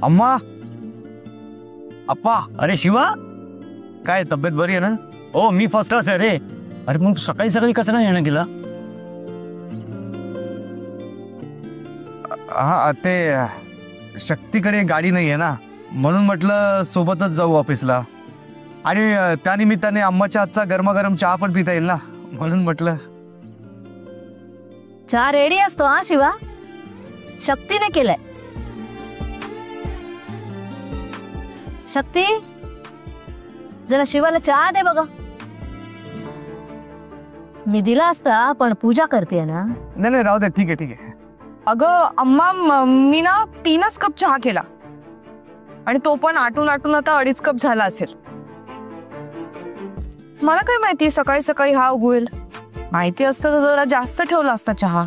अम्मा, अप्पा. अरे शिवा, काय तब्येत बरी आहे ना? हो, मी फर्स्ट क्लास आहे रे. अरे मग सकाळी सकाळी कसं नाही येणं केलं? हा, ते शक्तीकडे गाडी नाही आहे ना, म्हणून म्हटलं सोबतच जाऊ ऑफिसला. आणि त्यानिमित्ताने अम्माच्या हातचा गरमागरम चहा पण पिता येईल ना, म्हणून म्हटलं. चहा रेडी असतो हा शिवा, शक्तीने केलाय. शक्ती, जरा शिवाला चहा दे बघा. मी दिला असता, पण पूजा करते ना. नाही नाही, राहू दे. ठीक आहे ठीक आहे. अगं अम्मा, मी ना 3च कप चहा केला आणि तो पण आटून आटून आता 2.5 कप झाला असेल. मला काय माहिती सकाळी सकाळी हा उगवेल. माहिती असतं तर जरा जास्त ठेवला असता चहा.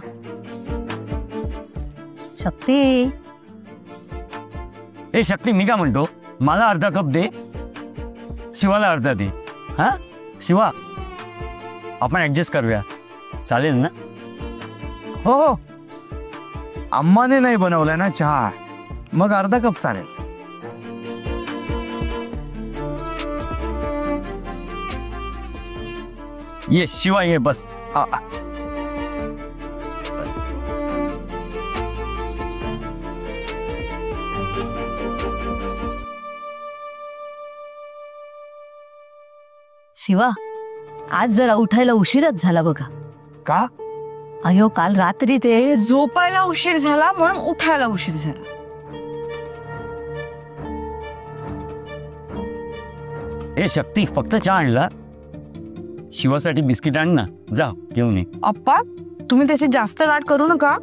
शक्ती, ए शक्ती, मी काय म्हणतो, मला अर्धा कप दे, शिवाला अर्धा दे. हा शिवा, आपण ऍडजस्ट करूया, चालेल ना? हो हो, अम्माने नाही बनवलाय ना चहा, मग अर्धा कप चालेल. ये शिवा, ये बस. शिवा, आज जरा उठायला उशीरच झाला बघा. का? अयो, काल रात्री ते झोपायला उशीर झाला म्हणून उठायला उशीर झाला. ए शक्ती, फक्त चहा आणला, शिवासाठी बिस्किट आण ना, जा घेऊन ये. अप्पा, तुम्ही त्याची जास्त लाट करू नका,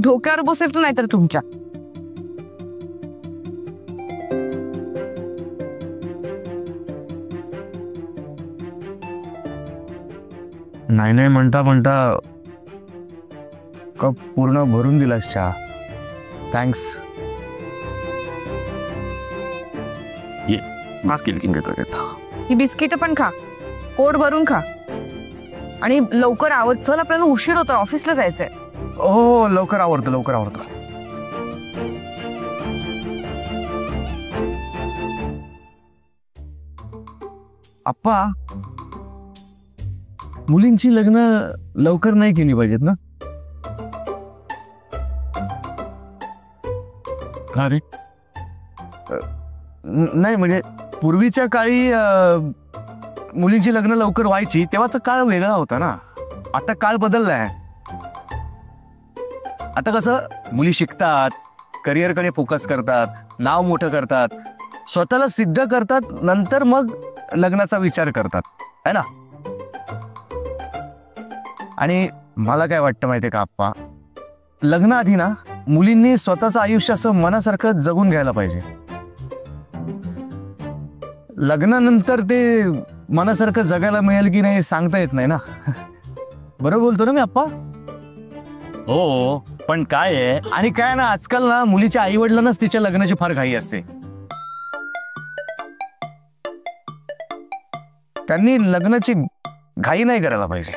डोक्यावर बसेल नाही तर तुमच्या. नाही नाही म्हणता म्हणता कप पूर्ण भरून दिलास चहा. थँक्स. ये बिस्किट घेऊन येतो. ही बिस्किट पण खा, पोट भरून खा आणि लवकर आवर, चल आपल्याला उशीर होतो, ऑफिसला जायचंय. हो, लवकर आवरतो लवकर आवरतो. अप्पा, मुलींची लग्न लवकर नाही केली पाहिजेत ना? का रे? नाही म्हणजे पूर्वीच्या काळी मुलींची लग्न लवकर व्हायची, तेव्हा तर काळ वेगळा होता ना. आता काळ बदललाय. आता कसं मुली शिकतात, करिअरकडे फोकस करतात, नाव मोठं करतात, स्वतःला सिद्ध करतात, नंतर मग लग्नाचा विचार करतात, है ना? आणि मला काय वाटतं माहितीये का आप्पा, लग्नाआधी ना मुलींनी स्वतःचं आयुष्य असं मनासारखं जगून घ्यायला पाहिजे. लग्नानंतर ते मनासारखं जगायला मिळेल की नाही सांगता येत नाही ना. बरोबर बोलतो ना मी आप्पा? हो, पण काय आहे, आणि काय ना, आजकाल ना मुलीच्या आई वडिलांनाच तिच्या लग्नाची फार घाई असते. त्यांनी लग्नाची घाई नाही करायला पाहिजे.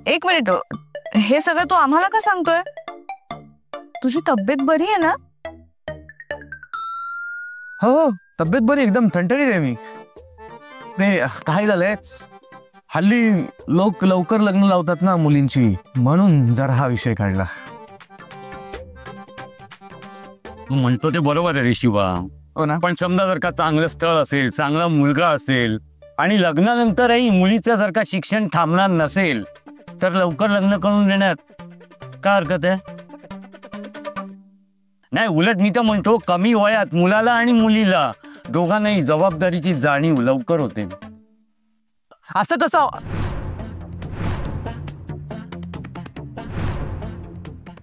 एक मिनिट, हे सगळं तू आम्हाला का सांगतोय? तुझी तब्येत बरी आहे ना? हो, तब्येत बरी, एकदम ठणठणीत आहे मी. ते काय झालंय, हल्ली लोक लवकर लग्न लावतात ना मुलींची, म्हणून जरा हा विषय काढला. तू म्हणतो ते बरोबर आहे रे शिवा. हो ना? पण समजा जर का चांगलं स्थळ असेल, चांगला मुलगा असेल आणि लग्नानंतरही मुलीचं जर का शिक्षण थांबणार नसेल, तर लवकर लग्न करून देण्यात काय हरकत आहे? नाही, उलट मी तर म्हणतो कमी वयात मुलाला आणि मुलीला दोघांनाही जबाबदारीची जाणीव लवकर होते. असं कसं?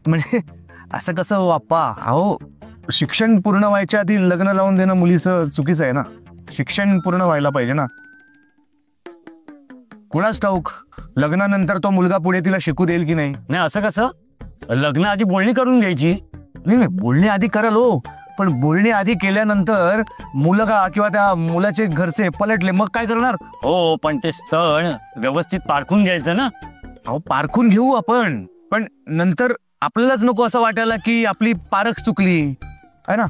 म्हणजे असं कसं हो आप्पा? अहो, शिक्षण पूर्ण व्हायच्या आधी लग्न लावून देणं मुलीचं चुकीचं आहे ना. शिक्षण पूर्ण व्हायला पाहिजे ना. कुणाच ठाऊक लग्नानंतर तो मुलगा पुढे तिला शिकू देईल की नाही. नाही, असं कसं? लग्न आधी बोलणी करून घ्यायची. नाही, बोलणी आधी कराल हो, पण बोलणी आधी केल्यानंतर मुलगा किंवा त्या मुलाचे घरचे पलटले, मग काय करणार? हो, पण ते स्थळ व्यवस्थित पारखून घ्यायचं ना. अहो, पारखून घेऊ आपण, पण नंतर आपल्यालाच नको असं वाटायला की आपली पारख चुकली. आहे ना?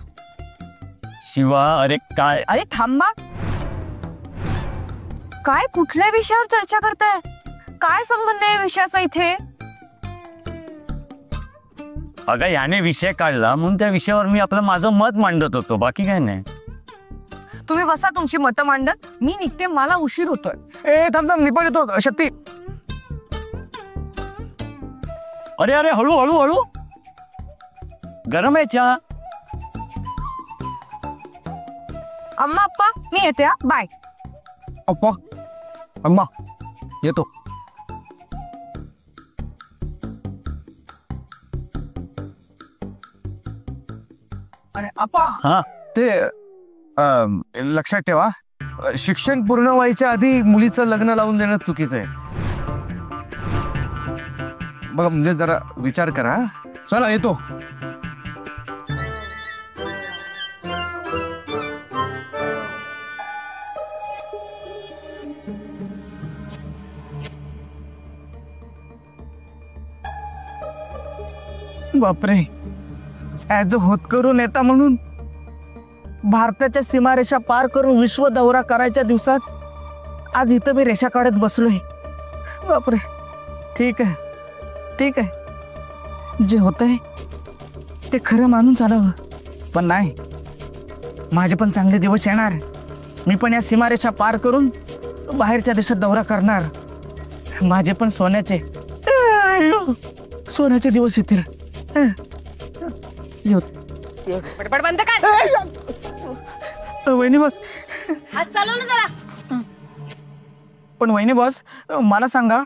शिवा अरे काय अरे थांबा, काय कुठल्या विषयावर चर्चा करताय? काय संबंध आहे विषयाचा इथे? अगं याने विषय काढला म्हणून त्या विषयावर मी आपलं माझं मत मांडत होतो, बाकी काय नाही. तुम्ही बसा तुमची मतं मांडत, मी निघते, मला उशीर होतोय. ए थांब थांब, मी पण येतो. शक्ती, अरे अरे हळू हळू हळू, गरम आहे चहा. अम्मा अप्पा मी येते हा, बाय. अप्पा अम्मा येतो. अरे अप्पा, हा ते लक्षात ठेवा, शिक्षण पूर्ण व्हायच्या आधी मुलीचं लग्न लावून देणं चुकीचं आहे. बघा म्हणजे जरा विचार करा. चला येतो. बापरे, ॲज अ होतकरू नेता म्हणून भारताच्या सीमारेषा पार करून विश्व दौरा करायच्या दिवसात आज इथं मी रेषा काढत बसलोय. बापरे, ठीक आहे ठीक आहे, जे होतंय ते खरं मानून चालावं. पण नाही, माझे पण चांगले दिवस येणार. मी पण या सीमारेषा पार करून बाहेरच्या देशात दौरा करणार. माझे पण सोन्याचे दिवस येतील. पटपट बंद कर. वहिनी बॉस, हात चालव ना जरा. पण वहिनी बॉस मला सांगा,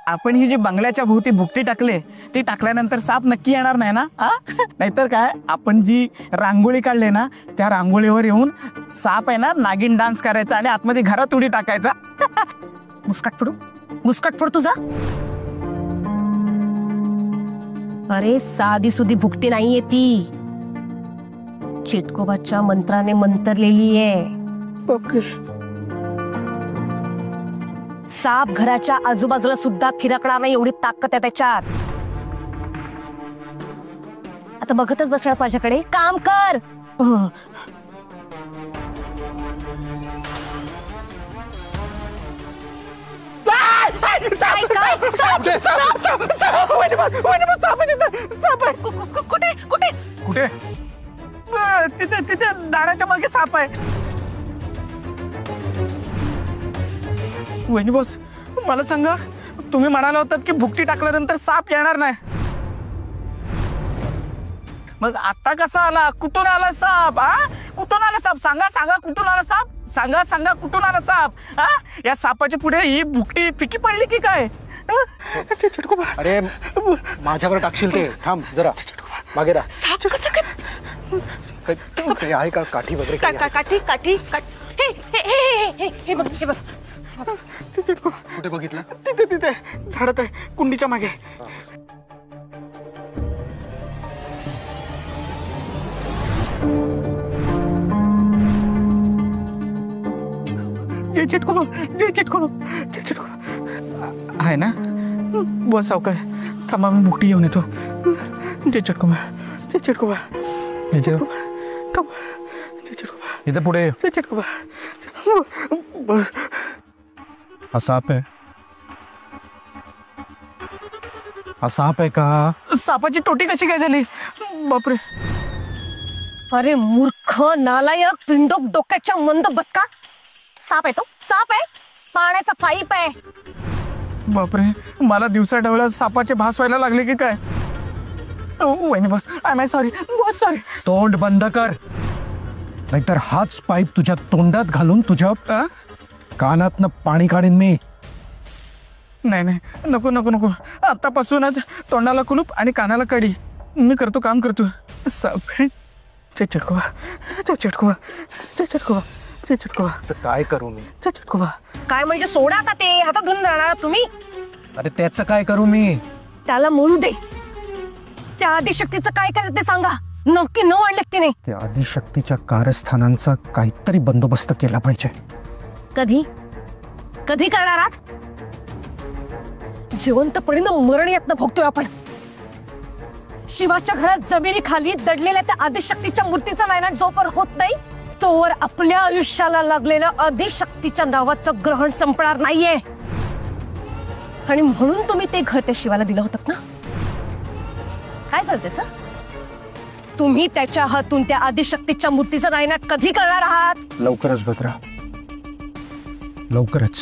आपण ही जी बंगल्याच्या भोवती भुकटी टाकले ती टाकल्यानंतर साप नक्की येणार नाही ना? नाहीतर काय, आपण जी रांगोळी काढले ना त्या रांगोळीवर येऊन साप आहे ना नागिन डान्स करायचा आणि आतमध्ये घरात उडी टाकायचा. मुस्कट फोड तुझा. अरे साधी सुधी भुकटी नाहीये ती, चिटकोबाच्या मंत्राने मंतरलेली आहे. साप घराच्या आजूबाजूला सुद्धा फिरकणार नाही एवढी ताकद आहे त्याच्यात. आता बघतच बसणार माझ्याकडे, काम कर. कुठे कुठे कुठे? तिथे तिथे दाराच्या मागे साप आहे. वहिनी बॉस मला सांगा, तुम्ही म्हणाला होतात की भुकटी टाकल्यानंतर साप येणार नाही, मग आता कसा आला? कुठून आला साप? कुठून आला साप? सांगा सांगा, कुठून आला साप? सांगा सांगा, कुठून आला साप? या सापाच्या पुढे ही भुकटी फिकी पडली की काय? अरे माझ्यावर टाकशील ते, थांब जरा मागे राहा. साप कसं काय? काही आहे का काठी वगैरे काही आहे? काठी काठी काठी. हे बघ हे बघ. कुठे बघितलं? तिथे तिथे झाडात आहे, कुंडीच्या मागे. जे चिटकुलो, जे चिटकुलो, जे चिटकुलो आहे ना? बस सावकाश, थांबा मी भुकटी घेऊन येतो. जे चिटकुबा, जे चिटकुबा, जे चिटकुबा, थांब, जे चिटकुबा, इथे पुढे जे चिटकुबा. बस. हा साप आहे? हा साप आहे का? सापाची टोटी कशी काय झाली? बापरे. अरे मूर्ख नालायक पिंडोक डोक्याच्या मंद बदका, साप आहे तो, साप आहे, पाण्याचा पाईप आहे. बापरे, मला दिवसा ढवळ्या सापाचे भास व्हायला लागले की काय? वहिनी बस, आय एम सॉरी बस, सॉरी. तोंड बंद कर, नाहीतर हाच पाईप तुझ्या तोंडात घालून तुझ्या कानातनं पाणी काढीन मी. नाही नाही, नको नको नको, आतापासूनच तोंडाला कुलूप आणि कानाला कडी. मी करतो, काम करतो. साप चिटकुबा, चिटकुबा, चिटकुबा, चिटकुबा. काय करू मी? चिटकुबा. काय म्हणजे सोडा आता ते, हातात धुवून राहणार तुम्ही. अरे त्याचं काय करू मी? त्याला मरू दे. त्या आदिशक्तीचं काय करायचं ते सांगा, नक्की न आणलं की नाही. त्या आदिशक्तीच्या कारस्थानांचा काहीतरी बंदोबस्त केला पाहिजे. कधी कधी करणार आहात? जिवंतपणीनं मरण यातना भोगतोय आपण. शिवाच्या घरात जमिनीखाली दडलेल्या त्या आदिशक्तीच्या मूर्तीचा नायनाट जोपर होत नाही तोवर आपल्या आयुष्याला लागलेलं आदिशक्तीच्या नावाचं ग्रहण संपणार नाहीये. आणि म्हणून तुम्ही ते घर त्या शिवाला दिलं होतं ना. काय झालं त्याचं? तुम्ही त्याच्या हातून त्या आदिशक्तीच्या मूर्तीचं नायनाट कधी करणार आहात? लवकरच भद्रा, लवकरच.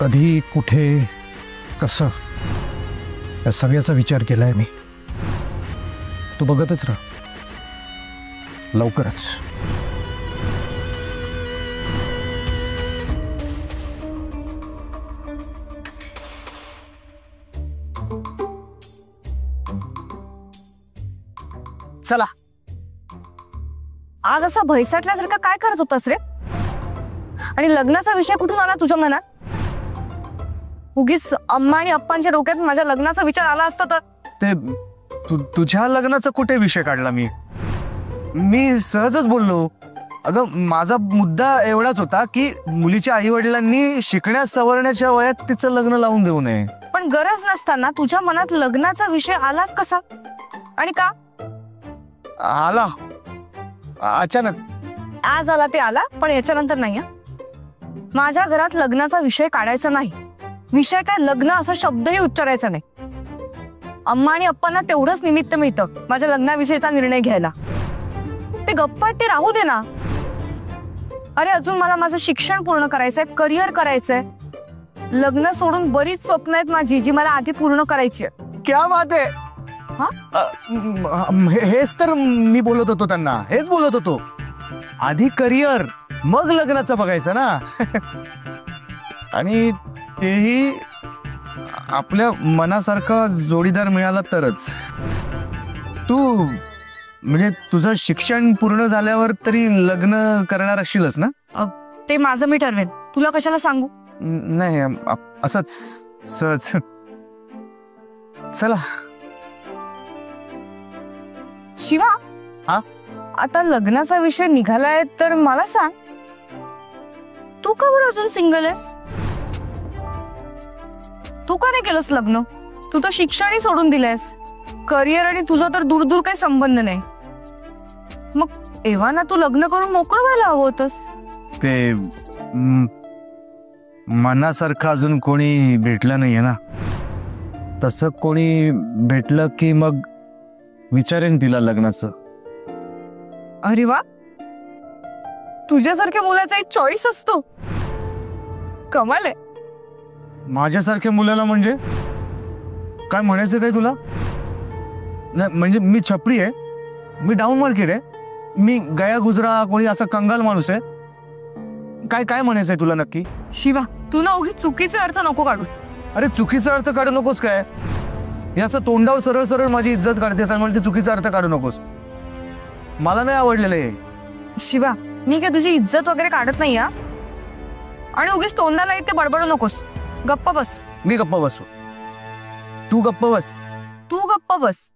कधी, कुठे, कसं, या सगळ्याचा विचार केलाय मी. तू बघतच राह, लवकरच. चला, आज असा भैसाटल्यासारखं काय करत होतास रे? आणि लग्नाचा विषय कुठून आला तुझ्या मनात? उगीच अम्मा आणि अप्पांच्या डोक्यात माझ्या लग्नाचा विचार आला असता तर. ते तुझ्या लग्नाचा कुठे विषय काढला मी सहजच बोललो. अगं, माझा मुद्दा एवढाच होता की मुलीच्या आई वडिलांनी शिकण्यास सवरण्याच्या वयात तिचं लग्न लावून देऊ नये. पण गरज नसताना तुझ्या मनात लग्नाचा विषय आलाच कसा आणि का? आला अचानक. आज आला ते आला, पण याच्यानंतर नाही. माझ्या घरात लग्नाचा विषय काढायचा नाही. विषय काय लग्न असा शब्दही उच्चारायचा नाही. अम्मा आणि अप्पांना तेवढंच निमित्त मिळतं माझ्या लग्नाविषयीचा निर्णय घ्यायला. ते गप्पा ते राहू दे ना. अरे, अजून मला माझं शिक्षण पूर्ण करायचंय, करिअर करायचंय. लग्न सोडून बरीच स्वप्न आहेत माझी जी मला आधी पूर्ण करायची. क्या बात आहे. हेच तर मी बोलत होतो त्यांना, हेच बोलत होतो. आधी करिअर, मग लग्नाचं बघायचं ना. आणि तेही आपल्या मनासारखा जोडीदार मिळाला तरच. तू म्हणजे तुझं शिक्षण पूर्ण झाल्यावर तरी लग्न करणार असशीलच ना? ते माझं मी ठरवेन, तुला कशाला सांगू? नाही, असंच सहज. चला. शिवा, हा? आता लग्नाचा विषय निघालाय तर मला सांग, तू का बरं अजून सिंगल आहेस? तू का नाही केलंस लग्न? तू तर शिक्षणही सोडून दिलंयस. करिअर आणि तुझा तर दूर दूर काही संबंध नाही. मग एव्हा ना तू लग्न करून मोकळं व्हायला हवं होतंस. ते मनासारखं अजून कोणी भेटलं नाहीये ना. तसं कोणी भेटलं की मग विचारेन तिला लग्नाचं. अरे वा, तुझ्यासारख्या मुलाचा एक चॉईस असतो. कमाल आहे. माझ्यासारख्या मुलाला म्हणजे काय म्हणायचं काय तुला? नाही म्हणजे मी छपरी आहे, मी डाऊन मार्केट आहे, मी गया गुजरा कोणी असा कंगाल माणूस आहे. काय काय म्हणायचंय तुला नक्की? शिवा, तू ना उगीच चुकीचे अर्थ नको काढू. अरे, चुकीचा अर्थ काढू नकोस. काय याचं तोंडावर सरळ सरळ माझी इज्जत काढतेस आणि मला ते चुकीचा अर्थ काढू नकोस. मला नाही आवडलेलं हे. शिवा, मी काय तुझी इज्जत वगैरे काढत नाही. आणि उगीच तोंडाला इथे बडबडू नकोस. गप्प बस. मी गप्प बसू? तू गप्प बस. तू गप्प बस.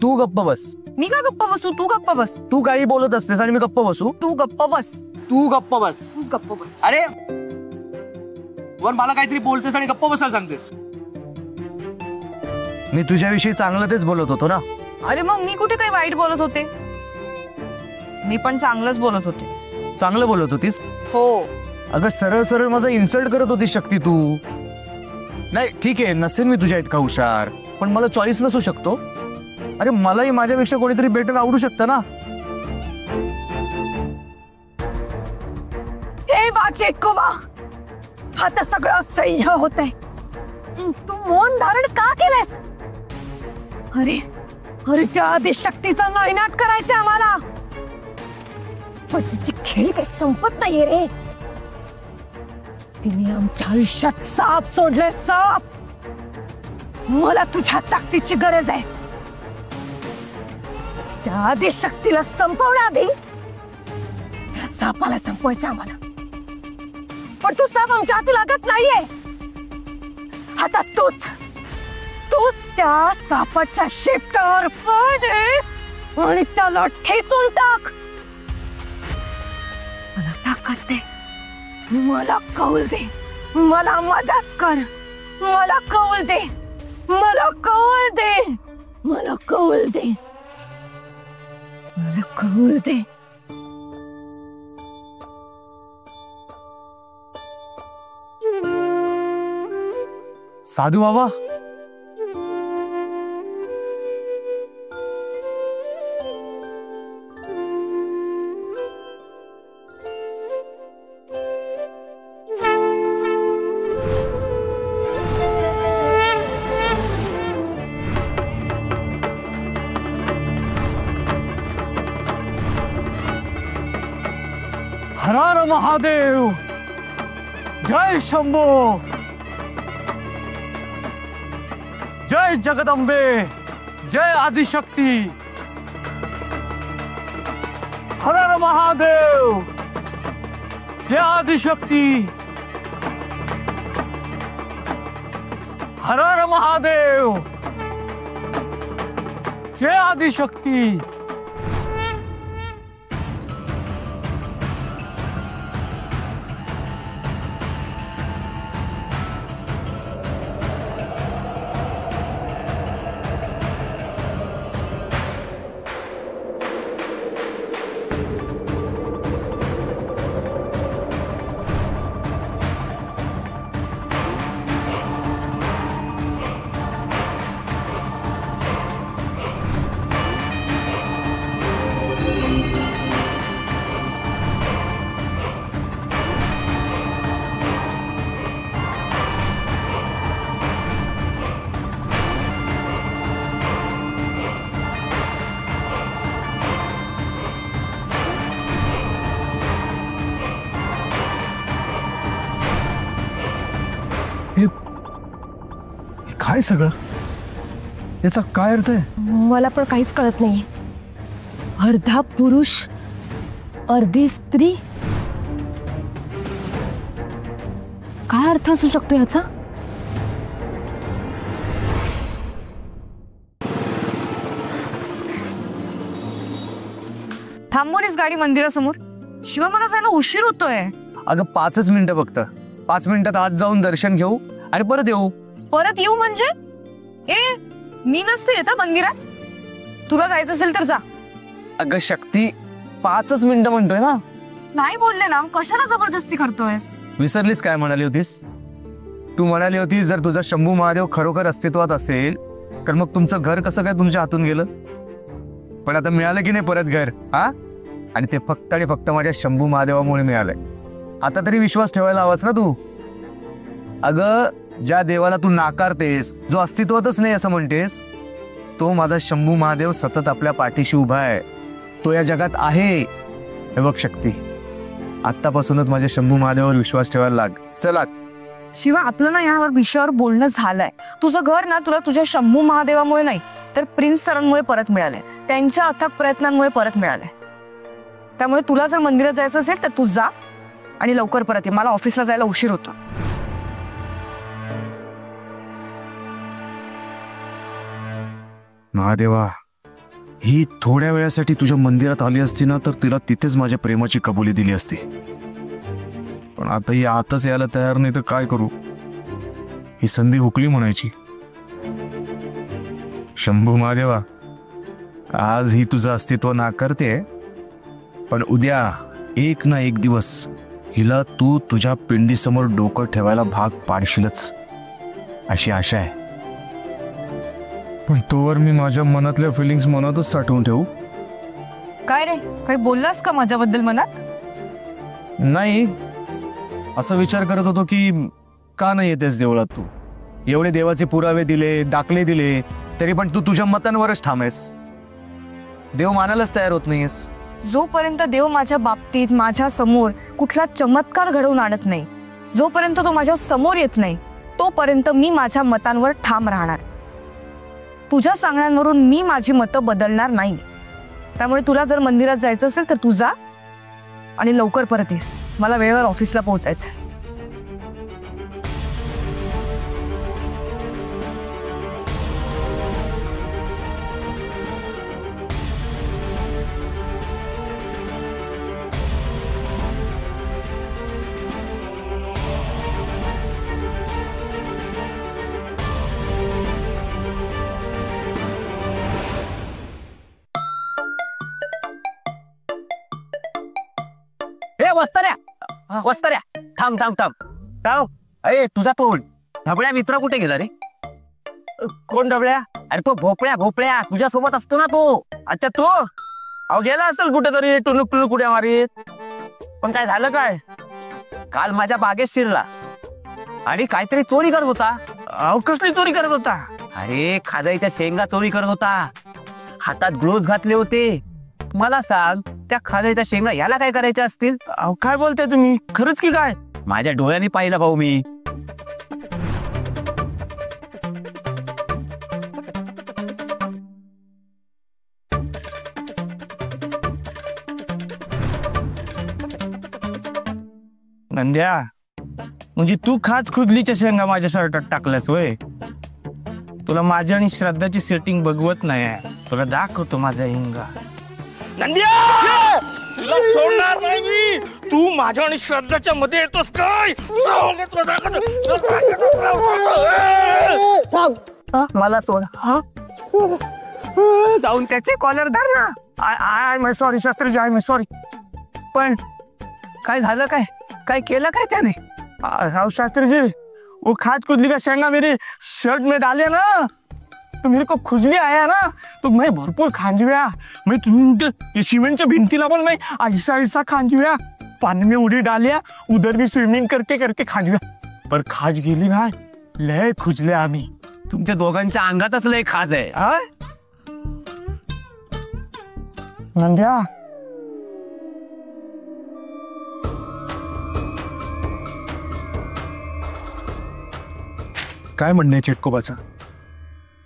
तू गप्प बस. मी का गप्प बसू? तू गप्प बस. तू काही बोलत असतेस आणि मी गप्प बसू? तू गप्प बस. तू गप्प बस. तूच गप्प बस. अरे, वर मला काहीतरी बोलतेस आणि गप्प बसायला सांगतेस. मी तुझ्याविषयी चांगलं तेच बोलत होतो ना. अरे मग मी कुठे काही वाईट बोलत होते? मी पण चांगलंच बोलत होते. चांगलं बोलत होतीस? हो. अगं, सरळ सरळ माझं इन्सल्ट करत होती शक्ती तू. नाही ठीक आहे, नसेल मी तुझ्या इतका हुशार, पण मला चॉईस नसू शकतो. अरे, मलाही माझ्यापेक्षा कोणीतरी बेटर आवडू शकतं ना. हे बाचे कुवा, आता सगळं सह्य होतंय. तू मौन धारण का केलंस? अरे अरे, त्या आदिशक्तीचा नायनाट करायचा आम्हाला. पण तिची खेळ काही संपत नाहीये रे. तिने आमच्या आयुष्यात साप सोडले, साप. मला तुझ्या ताकदीची गरज आहे. त्या आदिशक्तीला संपवण्याआधी त्या सापाला संपवायचं आम्हाला. पण तू साप आमच्या हाती लागत नाहीये. आता तूच त्या सापाच्या शेपटावर पाय दे आणि त्याला ठेचून टाक. मला ताकद दे, मला कौल दे, मला मदत कर, मला कौल दे, मला कौल दे, मला कौल दे, मला कौल दे. साधू बाबा, हर हर महादेव, जय शंभो, जय जगदंबे, जय आदिशक्ती. हर हर महादेव, जय आदिशक्ती. हर हर महादेव, जय आदिशक्ती. काय सगळं? याचा काय अर्थ आहे? मला पण काहीच कळत नाही. अर्धा पुरुष अर्धी स्त्री, काय अर्थ असू शकतो याचा? थांबवलीस गाडी मंदिरासमोर? शिवा, मला जायला उशीर होतोय. अगं 5च मिनिटं फक्त. 5 मिनिटात आत जाऊन दर्शन घेऊ आणि परत येऊ. परत येऊ म्हणजे? ए, मी नसते येता मंदिरात. तुला जायचं असेल तर जा. अगं शक्ती, 5च मिनिटं म्हणतोय ना. नाही बोलले ना, कशाला जबरदस्ती करतोयस? विसरलीस काय म्हणाली होतीस? तू म्हणाली होतीस जर तुझा शंभू महादेव खरोखर अस्तित्वात असेल तर मग तुमचं घर कसं काय तुमच्या हातून गेलं? पण आता मिळालं की नाही परत घर? हा, आणि ते फक्त आणि फक्त माझ्या शंभू महादेवामुळे मिळालंय. आता तरी विश्वास ठेवायला हवाच ना तू. अगं, ज्या देवाला तू नाकारतेस, जो अस्तित्वातच नाही असं म्हणतेस, तो माझा शंभू महादेव सतत आपल्या पाठीशी उभा आहे. तो या जगात आहे. हे बघ शक्ती, आत्तापासूनच माझ्या शंभू महादेवावर विश्वास ठेवायला लाग. चला शिवा, आपलं ना यावर विषयावर बोलणं झालंय. तुझं घर ना तुला तुझ्या शंभू महादेवामुळे नाही तर प्रिन्स सरांमुळे परत मिळालंय. त्यांच्या अथक प्रयत्नांमुळे परत मिळालंय. त्यामुळे तुला जर मंदिरात जायचं असेल तर तू जा आणि लवकर परत ये. मला ऑफिसला जायला उशीर होतो. महादेवा, ही थोड्या वेळासाठी तुझ्या मंदिरात आली असती ना तर तिला तिथेच माझ्या प्रेमाची कबुली दिली असती. पण आता ही आताच यायला तयार नाही तर काय करू? ही संधी हुकली म्हणायची. शंभू महादेवा, आज ही तुझं अस्तित्व नाकारते, पण उद्या एक ना एक दिवस हिला तू तुझ्या पिंडीसमोर डोकं ठेवायला भाग पाडशीलच अशी आशा आहे. पण तोवर मी माझ्या मनातल्या फिलिंग्स मनातच साठवून ठेवू. काय रे, काही बोललास का माझ्याबद्दल मनात? नाही, असं विचार करत होतो की का नाही येतेस देवळात तू? एवढे देवाचे पुरावे दिले, दाखले दिले, तरी पण तू तुझ्या मतांवरच ठामेस. देव मानायलाच तयार होत नाहीयेस. जोपर्यंत देव माझ्या बाबतीत माझ्या समोर कुठला चमत्कार घडवून आणत नाही, जोपर्यंत तो माझ्या समोर येत नाही, तोपर्यंत मी माझ्या मतांवर ठाम राहणार. तुझ्या सांगण्यावरून मी माझी मतं बदलणार नाही. त्यामुळे तुला जर मंदिरात जायचं असेल तर तू जा आणि लवकर परत ये. मला वेळेवर ऑफिसला पोहोचायचं. वस्ताऱ्या थांब थांब थांब थांब. अरे तुझा तोंड ढबळ्या मित्र कुठे गेला रे? कोण ढबळ्या? अरे तो भोपळ्या तुझ्यासोबत असतो ना तो. अच्छा तो अहो गेला असेल कुठेतरी टुनुक टुनुक उड्या मारीत. पण काय झालं काय? काल माझ्या बागेत शिरला आणि काहीतरी चोरी करत होता. अहो कसली चोरी करत होता? अरे खाजाईच्या शेंगा चोरी करत होता. हातात ग्लोव्ह घातले होते. मला सांग त्या खाजाईच्या शेंगा याला काय करायच्या असतील? अहो काय बोलताय तुम्ही? खरंच की काय? माझ्या डोळ्यांनी पाहिलं भाऊ मी. नंद्या म्हणजे तू खाच खुदलीच्या शेंगा माझ्या शर्टात टाकल्यास वय. तुला माझ्या आणि श्रद्धाची सेटिंग बघवत नाही. तुला दाखवतो माझा हिंगा. नंद्या तुला सोडणार नाही मी. तू माझ्या आणि श्रद्धाच्या मध्ये येतोस काय? मला सोड. जाऊन त्याचे कॉलर धर ना. I my sorry Shastri ji, I my sorry. पण काय झालं? काय काय केलं काय त्याने? शास्त्री जी वो खाद खुजली का शेंगा मेरे शर्ट में डाले ना तो मेरे को खुजली आया ना तो मैं भरपूर खांजव्या. मैं तुम सीमेंटच्या भिंतीला पण मैं ऐसा ऐसा खांजव्या. पानी में उडी डालिया उधर भी स्विमिंग करके करके खांजव्या. पर खाज गेली ना लय खुजले आम्ही. तुमच्या दोघांच्या अंगातच लय खाज आहे. नंद्या काय म्हणणं आहे चिटकोबाचं?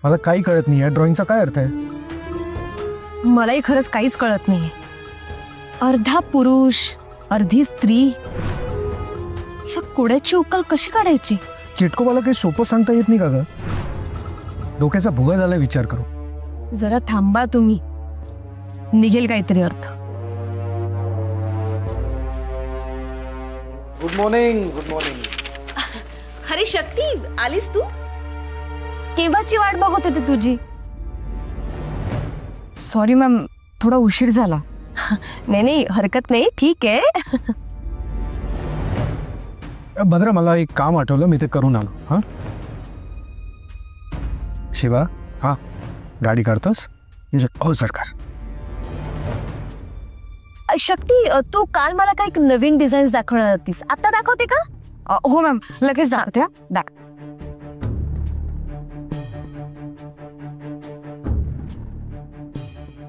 मला काही कळत नाही. या ड्रॉइंगचा काय अर्थ आहे? मलाही खरंच काहीच कळत नाही. अर्धा पुरुष अर्धी स्त्री, कोड्याची उकल कशी काढायची? चिटकोबाला काही सोपं सांगता येत नाही का ग? डोक्याचा भुगा झाला विचार करू. जरा थांबा तुम्ही, निघेल काहीतरी अर्थ. Good morning. Good morning. अरे शक्ती आलीस तू? केव्हाची वाट बघत होती तुझी. सॉरी मॅम, थोडा उशीर झाला. नाही हरकत नाही, ठीक आहे. भद्रा मला एक काम आठवलं, मी ते करून आलो. हा शिवा, हा गाडी काढतोस? हो सरकार. शक्ती, तू काल मला काही नवीन डिझाईन दाखवणार होतीस, आता दाखवते का? हो मॅम, लगेच दाखवते.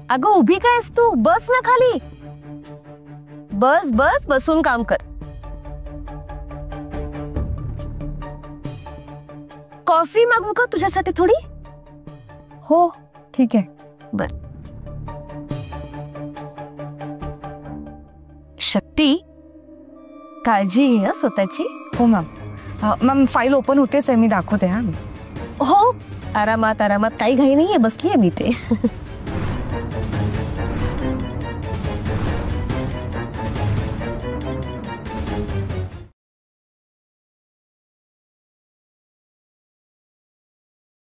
अगं उभी काय आहेस तू? बस ना खाली. बस बस, बसून काम कर. कॉफी मागवू का तुझ्यासाठी थोडी? हो ठीक आहे. बर. शक्ती, काळजी घे स्वतःची. हो मॅम. मॅम फाईल ओपन होतेच आहे, मी दाखवते. हा हो, आरामात आरामात, काही घाई नाहीये, बसलीये मी ते.